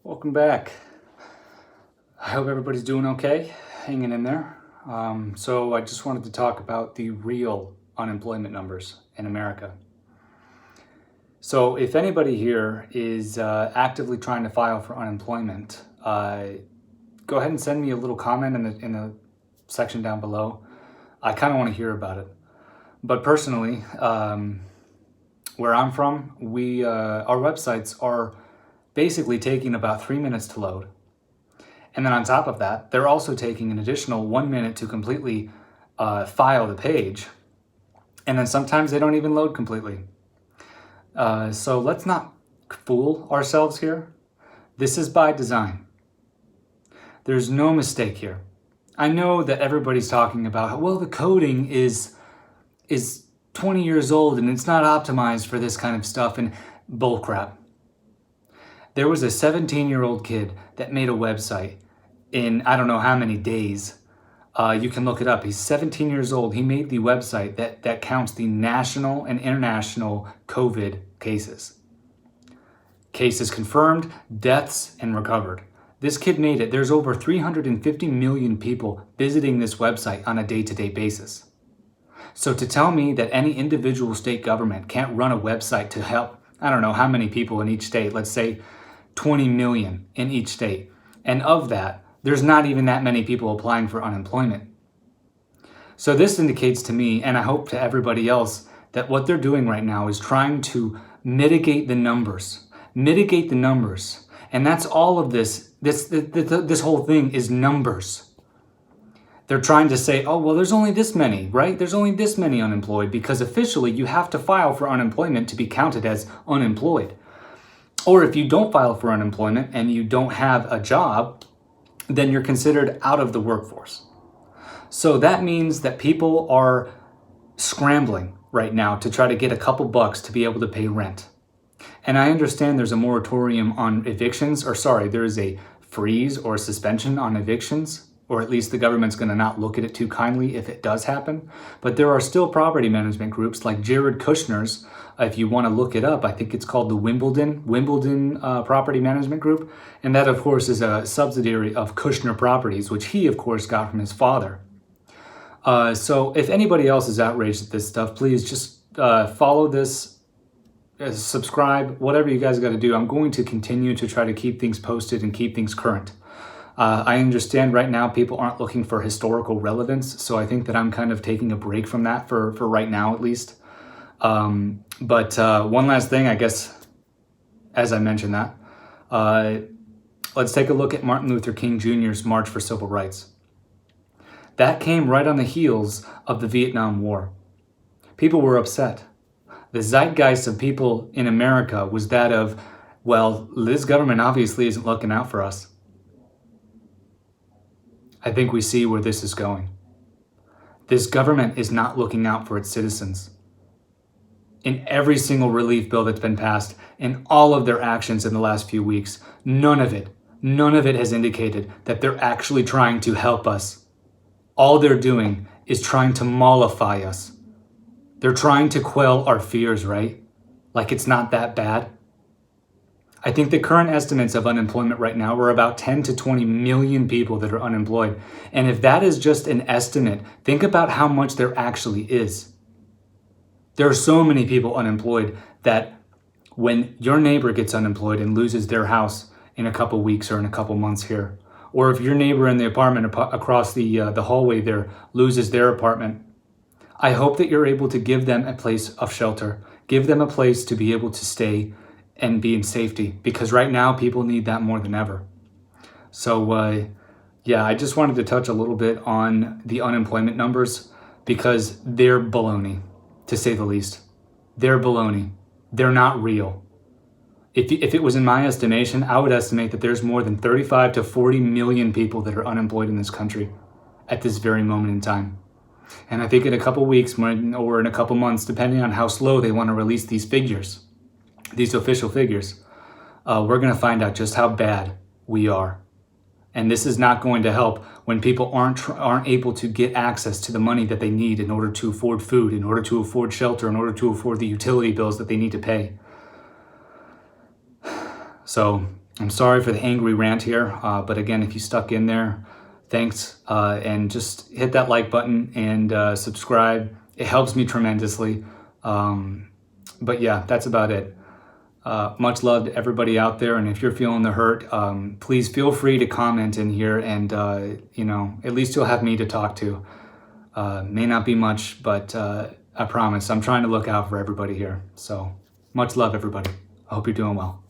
Welcome back. I hope everybody's doing okay, hanging in there. So I just wanted to talk about the real unemployment numbers in America. So if anybody here is actively trying to file for unemployment, go ahead and send me a little comment in the section down below. I kind of want to hear about it. But personally, where I'm from, our websites are basically taking about 3 minutes to load. And then on top of that, they're also taking an additional 1 minute to completely file the page. And then sometimes they don't even load completely. So let's not fool ourselves here. This is by design. There's no mistake here. I know that everybody's talking about, well, the coding is 20 years old and it's not optimized for this kind of stuff, and bullcrap. There was a 17-year-old kid that made a website in I don't know how many days. You can look it up. He's 17 years old. He made the website that counts the national and international COVID cases. Cases confirmed, deaths, and recovered. This kid made it. There's over 350 million people visiting this website on a day-to-day basis. So to tell me that any individual state government can't run a website to help, I don't know how many people in each state, let's say 20 million in each state. And of that, there's not even that many people applying for unemployment. So this indicates to me, and I hope to everybody else, that what they're doing right now is trying to mitigate the numbers. Mitigate the numbers. And that's all of this. This whole thing is numbers. They're trying to say, oh, well, there's only this many, right? There's only this many unemployed, because officially you have to file for unemployment to be counted as unemployed. Or if you don't file for unemployment and you don't have a job, then you're considered out of the workforce. So that means that people are scrambling right now to try to get a couple bucks to be able to pay rent. And I understand there's a moratorium on evictions, there is a freeze or suspension on evictions, or at least the government's going to not look at it too kindly if it does happen. But there are still property management groups like Jared Kushner's. If you want to look it up, I think it's called the Wimbledon Property Management Group. And that, of course, is a subsidiary of Kushner Properties, which he, of course, got from his father. So if anybody else is outraged at this stuff, please just follow this, subscribe, whatever you guys got to do. I'm going to continue to try to keep things posted and keep things current. I understand right now people aren't looking for historical relevance, so I think that I'm kind of taking a break from that for right now at least. But one last thing, I guess, as I mentioned that, let's take a look at Martin Luther King Jr.'s March for Civil Rights. That came right on the heels of the Vietnam War. People were upset. The zeitgeist of people in America was that of, well, this government obviously isn't looking out for us. I think we see where this is going. This government is not looking out for its citizens. In every single relief bill that's been passed, in all of their actions in the last few weeks, none of it has indicated that they're actually trying to help us. All they're doing is trying to mollify us. They're trying to quell our fears, right? Like it's not that bad. I think the current estimates of unemployment right now are about 10 to 20 million people that are unemployed. And if that is just an estimate, think about how much there actually is. There are so many people unemployed that when your neighbor gets unemployed and loses their house in a couple weeks or in a couple months here, or if your neighbor in the apartment across the hallway there loses their apartment, I hope that you're able to give them a place of shelter, give them a place to be able to stay and be in safety, because right now people need that more than ever. So I just wanted to touch a little bit on the unemployment numbers, because they're baloney, to say the least. They're baloney. They're not real. If it was in my estimation, I would estimate that there's more than 35 to 40 million people that are unemployed in this country at this very moment in time. And I think in a couple weeks or in a couple months, depending on how slow they want to release these figures, these official figures, we're going to find out just how bad we are. And this is not going to help when people aren't able to get access to the money that they need in order to afford food, in order to afford shelter, in order to afford the utility bills that they need to pay. So I'm sorry for the angry rant here, but again, if you stuck in there, thanks, and just hit that like button and subscribe. It helps me tremendously. But yeah, that's about it. Much love to everybody out there, and if you're feeling the hurt, please feel free to comment in here, and at least you'll have me to talk to. May not be much, but I promise I'm trying to look out for everybody here. So much love, everybody. I hope you're doing well.